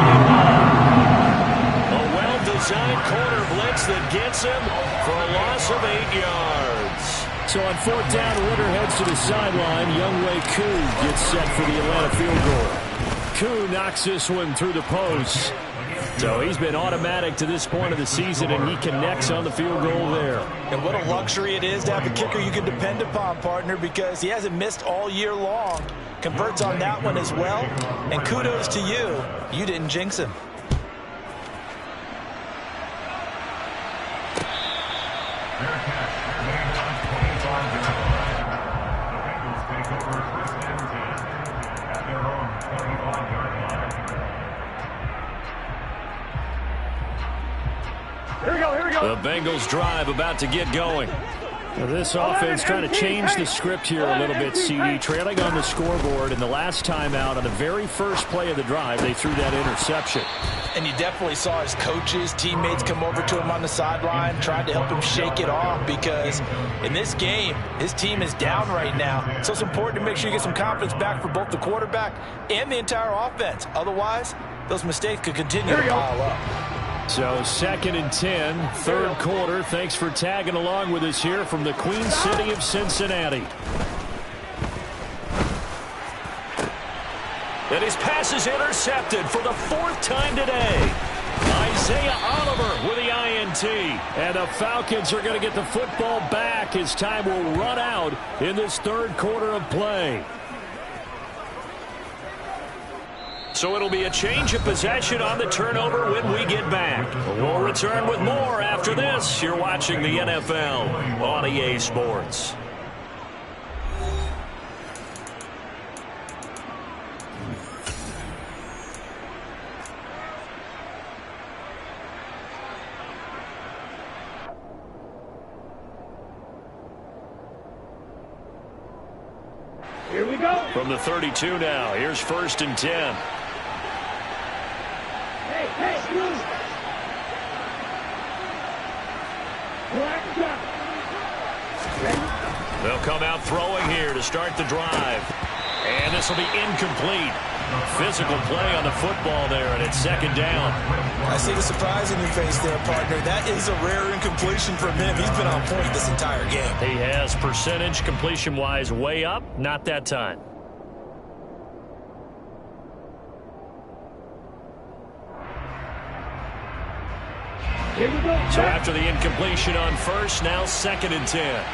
A well-designed corner blitz that gets him for a loss of 8 yards. So on 4th down, Ritter heads to the sideline. Younghoe Koo gets set for the Atlanta field goal. Koo knocks this one through the post. So he's been automatic to this point of the season, and he connects on the field goal there. And what a luxury it is to have a kicker you can depend upon, partner, because he hasn't missed all year long. Converts on that one as well. And kudos to you. You didn't jinx him. Here we go. The Bengals drive about to get going. This offense trying to change the script here a little bit, CD. Trailing on the scoreboard, and the last time out on the very first play of the drive, they threw that interception. And you definitely saw his coaches, teammates come over to him on the sideline, tried to help him shake it off because in this game, his team is down right now. So it's important to make sure you get some confidence back for both the quarterback and the entire offense. Otherwise, those mistakes could continue to pile up. So 2nd and 10, third quarter. Thanks for tagging along with us here from the Queen City of Cincinnati. And his pass is intercepted for the 4th time today. Isaiah Oliver with the INT. And the Falcons are going to get the football back as time will run out in this third quarter of play. So it'll be a change of possession on the turnover when we get back. We'll return with more after this. You're watching the NFL on EA Sports. Here we go. From the 32 now, here's 1st and 10. They'll come out throwing here to start the drive. And this will be incomplete. Physical play on the football there, and it's 2nd down. I see the surprise in your face there, partner. That is a rare incompletion from him. He's been on point this entire game. He has percentage completion-wise way up. Not that time. So after the incompletion on 1st, now 2nd and 10.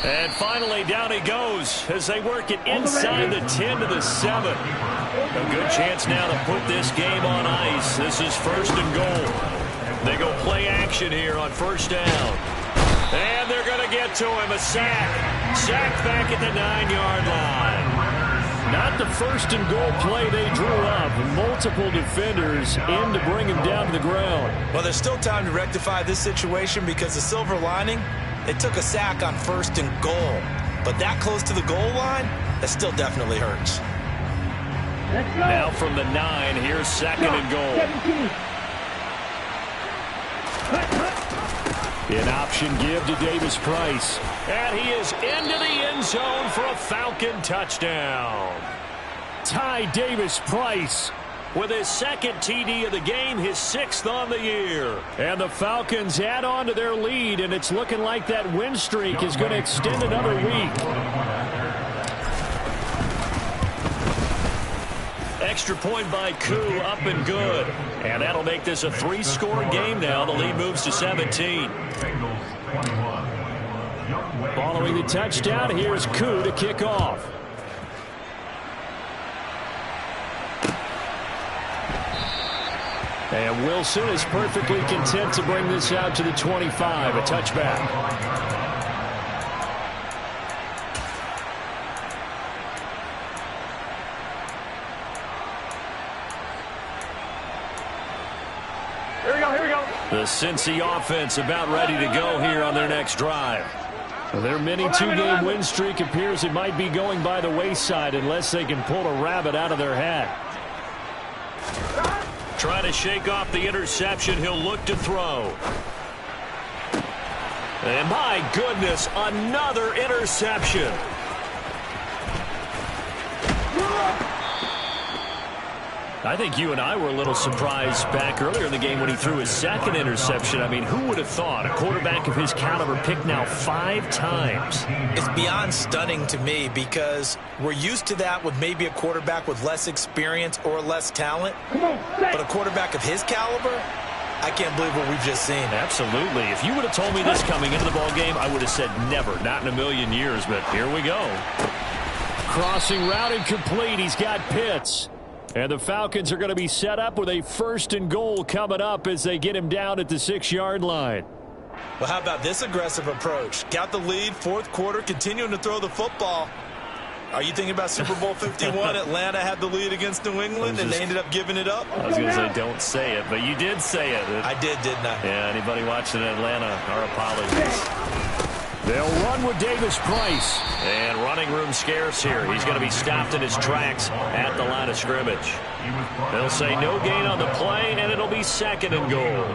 And finally, down he goes as they work it inside the 10 to the 7. A good chance now to put this game on ice. This is 1st and goal. They go play action here on 1st down. And they're going to get to him. A sack. Sacked back at the 9-yard line. Not the 1st and goal play they drew up. Multiple defenders in to bring him down to the ground. Well, there's still time to rectify this situation because the silver lining, they took a sack on 1st and goal. But that close to the goal line, that still definitely hurts. Now from the 9, here's 2nd and goal. 17. An option give to Davis Price. And he is into the end zone for a Falcon touchdown. Ty Davis Price with his 2nd TD of the game, his 6th on the year. And the Falcons add on to their lead, and it's looking like that win streak is going to extend another week. Extra point by Koo, up and good. And that'll make this a 3-score game now. The lead moves to 17. Following the touchdown, here's Koo to kick off. And Wilson is perfectly content to bring this out to the 25, a touchback. The Cincy offense about ready to go here on their next drive. Their mini 2-game win streak appears it might be going by the wayside unless they can pull a rabbit out of their hat. Trying to shake off the interception. He'll look to throw. And my goodness, another interception. I think you and I were a little surprised back earlier in the game when he threw his 2nd interception. I mean, who would have thought a quarterback of his caliber picked now 5 times? It's beyond stunning to me because we're used to that with maybe a quarterback with less experience or less talent. But a quarterback of his caliber, I can't believe what we've just seen. Absolutely. If you would have told me this coming into the ballgame, I would have said never, not in a million years. But here we go. Crossing route incomplete. He's got Pitts. And the Falcons are going to be set up with a 1st and goal coming up as they get him down at the 6-yard line. Well, how about this aggressive approach? Got the lead, 4th quarter, continuing to throw the football. Are you thinking about Super Bowl 51? Atlanta had the lead against New England, and they ended up giving it up? I was going to say don't say it, but you did say it. I did, didn't I? Yeah, anybody watching Atlanta, our apologies. They'll run with Davis Price. And running room scarce here. He's going to be stopped in his tracks at the line of scrimmage. They'll say no gain on the play, and it'll be 2nd and goal.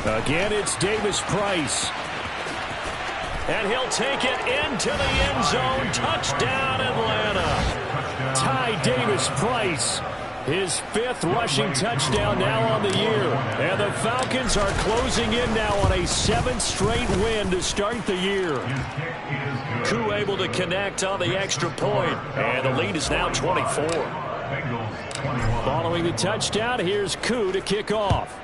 Again, it's Davis Price. And he'll take it into the end zone. Touchdown, Atlanta. Ty Davis Price. His 5th rushing touchdown now on the year. And the Falcons are closing in now on a 7th straight win to start the year. Koo able to connect on the extra point. And the lead is now 24. Following the touchdown, here's Koo to kick off.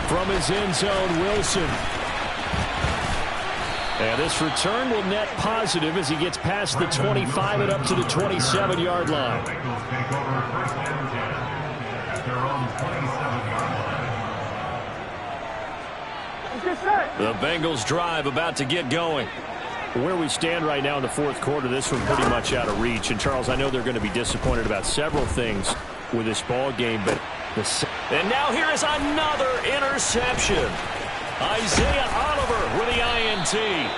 From his end zone, Wilson. And this return will net positive as he gets past the 25 and up to the 27-yard line. The Bengals drive about to get going. Where we stand right now in the 4th quarter, this one pretty much out of reach. And, Charles, I know they're going to be disappointed about several things with this ball game, but and now here is another interception. Isaiah Oliver with the INT.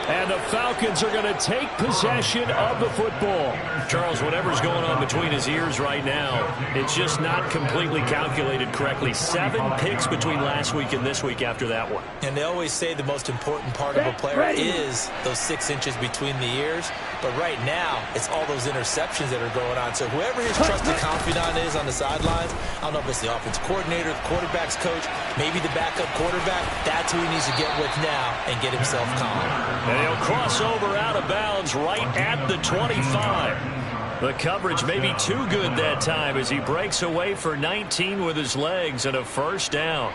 And the Falcons are going to take possession of the football. Charles, whatever's going on between his ears right now, it's just not completely calculated correctly. 7 picks between last week and this week after that one. And they always say the most important part of a player is those 6 inches between the ears. But right now, it's all those interceptions that are going on. So whoever his trusted confidant is on the sidelines, I don't know if it's the offensive coordinator, the quarterback's coach, maybe the backup quarterback, that's who he needs to get with now and get himself calm. And he'll cross over out of bounds right at the 25. The coverage may be too good that time as he breaks away for 19 with his legs and a 1st down.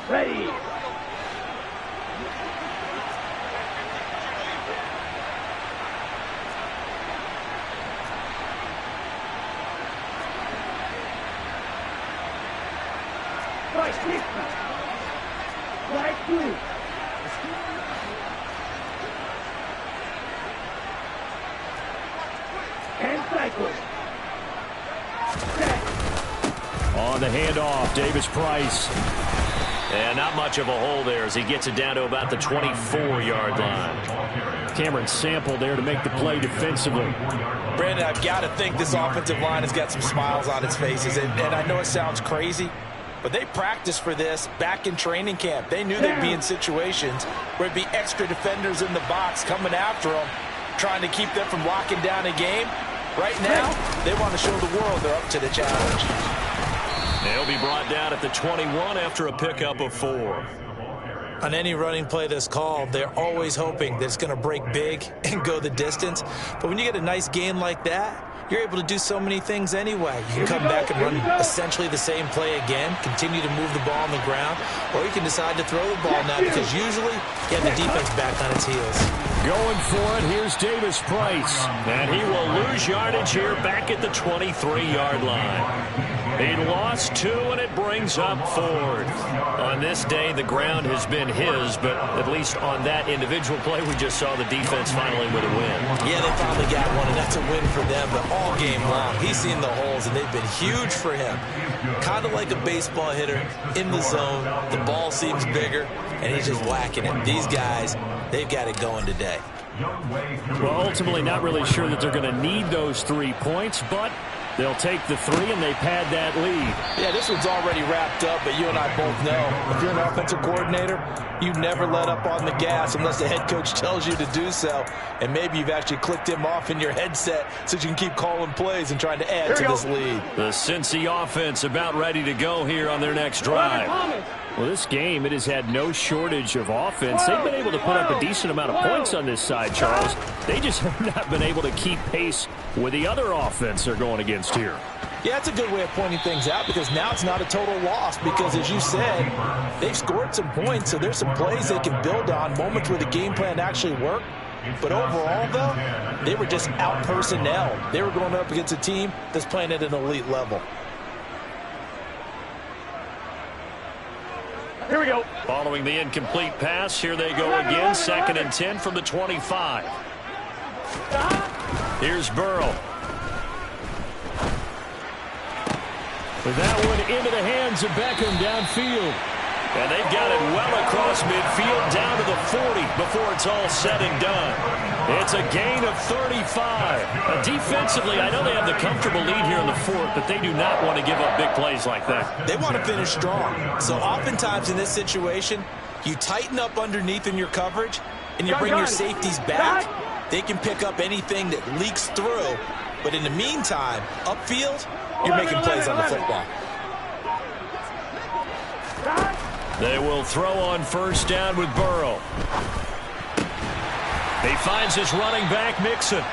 Ready. On the handoff, Davis Price. And not much of a hole there as he gets it down to about the 24-yard line. Cameron Sample there to make the play defensively. Brandon, I've got to think this offensive line has got some smiles on its faces. And I know it sounds crazy, but they practiced for this back in training camp. They knew they'd be in situations where it'd be extra defenders in the box coming after them, trying to keep them from locking down a game. Right now, they want to show the world they're up to the challenge. They'll be brought down at the 21 after a pickup of 4. On any running play that's called, they're always hoping that it's going to break big and go the distance. But when you get a nice game like that, you're able to do so many things anyway. You can come back and run essentially the same play again, continue to move the ball on the ground, or you can decide to throw the ball now because usually you have the defense back on its heels. Going for it, here's Davis Price. And he will lose yardage here back at the 23-yard line. He lost 2, and it brings up 4th. On this day, the ground has been his, but at least on that individual play, we just saw the defense finally with a win. Yeah, they finally got one, and that's a win for them. But all game long, he's seen the holes, and they've been huge for him. Kind of like a baseball hitter in the zone. The ball seems bigger, and he's just whacking it. These guys, they've got it going today. Well, ultimately, not really sure that they're going to need those 3 points, but they'll take the 3, and they pad that lead. Yeah, this one's already wrapped up, but you and I both know if you're an offensive coordinator, you never let up on the gas unless the head coach tells you to do so. And maybe you've actually clicked him off in your headset so you can keep calling plays and trying to add to this lead. The Cincy offense about ready to go here on their next drive. Well, this game, it has had no shortage of offense. They've been able to put up a decent amount of points on this side, Charles. They just have not been able to keep pace with the other offense they're going against here. Yeah, that's a good way of pointing things out because now it's not a total loss because, as you said, they've scored some points, so there's some plays they can build on, moments where the game plan actually worked. But overall, though, they were just out-personnelled. They were going up against a team that's playing at an elite level. Here we go. Following the incomplete pass, here they go again. 2nd and 10 from the 25. Here's Burrow. With that one into the hands of Beckham downfield. And they've got it well across midfield down to the 40 before it's all said and done. It's a gain of 35. Defensively, I know they have the comfortable lead here in the 4th, but they do not want to give up big plays like that. They want to finish strong. So oftentimes in this situation, you tighten up underneath in your coverage, and you bring your safeties back. They can pick up anything that leaks through. But in the meantime, upfield, you're making plays on the football. They will throw on 1st down with Burrow. He finds his running back, Mixon.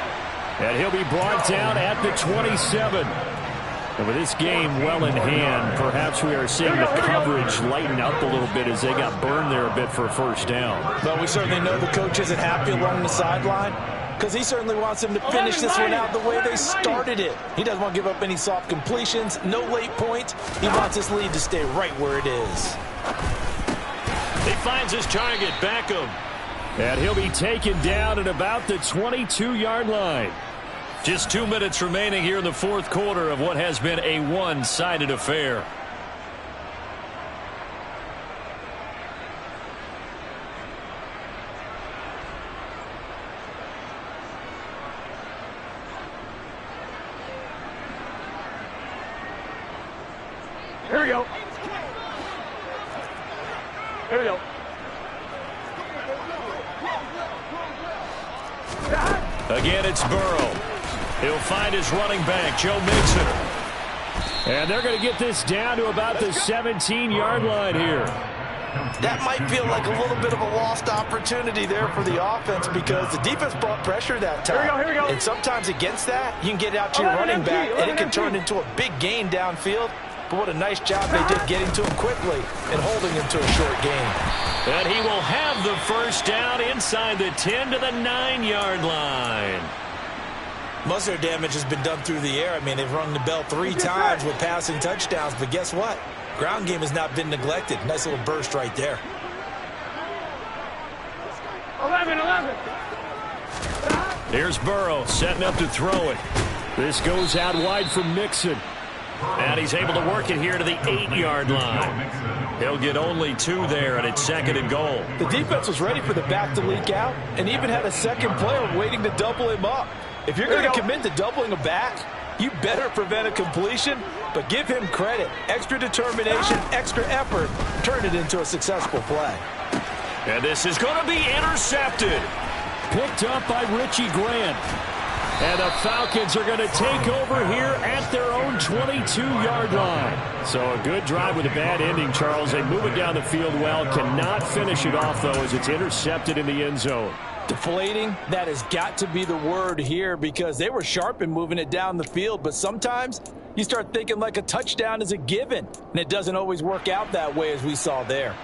And he'll be brought down at the 27. And with this game well in hand, perhaps we are seeing the coverage lighten up a little bit as they got burned there a bit for a 1st down. Well, we certainly know the coach isn't happy along the sideline because he certainly wants them to finish this one out the way they started it. He doesn't want to give up any soft completions, no late points. He wants this lead to stay right where it is. He finds his target, Beckham. And he'll be taken down at about the 22-yard line. Just 2 minutes remaining here in the 4th quarter of what has been a one-sided affair. Here we go. Here we go. Again, it's Burrow. He'll find his running back, Joe Mixon. And they're going to get this down to about the 17-yard line here. That might feel like a little bit of a lost opportunity there for the offense because the defense brought pressure that time. Here we go. And sometimes against that, you can get out to your running back, and it can turn into a big gain downfield. But what a nice job they did getting to him quickly and holding him to a short gain. And he will have the 1st down inside the 10 to the 9-yard line. Most of their damage has been done through the air. I mean, they've rung the bell 3 times with passing touchdowns. But guess what? Ground game has not been neglected. Nice little burst right there. 11. Here's Burrow setting up to throw it. This goes out wide for Mixon. And he's able to work it here to the 8-yard line. He'll get only 2 there, and it's 2nd and goal. The defense was ready for the back to leak out and even had a second player waiting to double him up. If you're going to commit to doubling a back, you better prevent a completion, but give him credit. Extra determination, extra effort, turn it into a successful play. And this is going to be intercepted. Picked up by Richie Grant. And the Falcons are going to take over here at their own 22-yard line. So a good drive with a bad ending, Charles. They move it down the field well. Cannot finish it off, though, as it's intercepted in the end zone. Deflating, that has got to be the word here because they were sharp in moving it down the field. But sometimes you start thinking like a touchdown is a given, and it doesn't always work out that way as we saw there.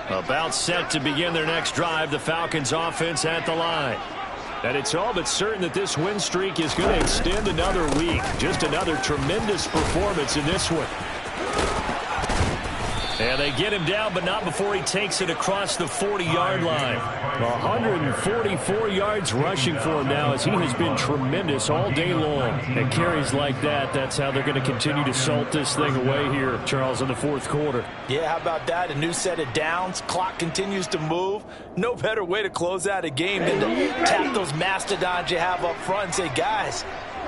About set to begin their next drive, the Falcons offense at the line. And it's all but certain that this win streak is going to extend another week. Just another tremendous performance in this one. And they get him down, but not before he takes it across the 40-yard line. 144 yards rushing for him now as he has been tremendous all day long. And carries like that, that's how they're going to continue to salt this thing away here, Charles, in the 4th quarter. Yeah, how about that? A new set of downs. Clock continues to move. No better way to close out a game than to tap those mastodons you have up front and say, guys,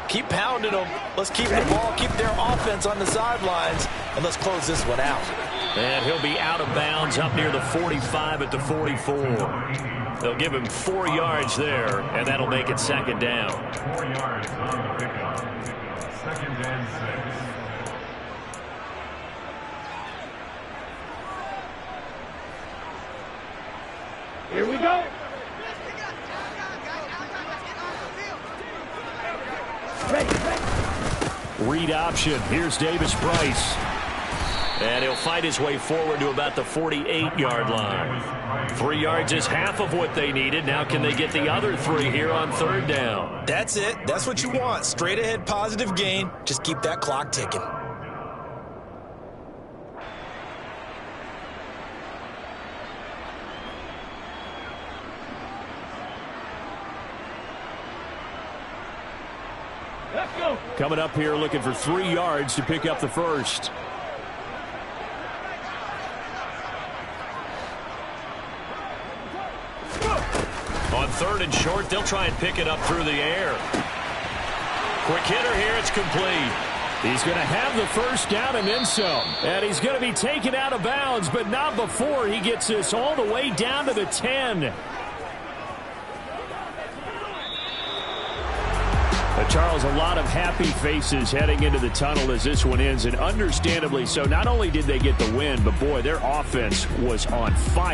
keep pounding them. Let's keep the ball, keep their offense on the sidelines, and let's close this one out. And he'll be out of bounds up near the 45 at the 44. They'll give him 4 yards there, and that'll make it 2nd down. 4 yards on the pickup. 2nd and 6. Here we go. Read option. Here's Davis Price. And he'll fight his way forward to about the 48-yard line. 3 yards is half of what they needed. Now can they get the other 3 here on third down? That's it. That's what you want. Straight ahead, positive gain. Just keep that clock ticking. Let's go. Coming up here looking for 3 yards to pick up the first. On third and short, they'll try and pick it up through the air. Quick hitter here, it's complete. He's going to have the first down and then some. And he's going to be taken out of bounds, but not before he gets this all the way down to the 10. Charles, a lot of happy faces heading into the tunnel as this one ends, and understandably so. Not only did they get the win, but boy, their offense was on fire.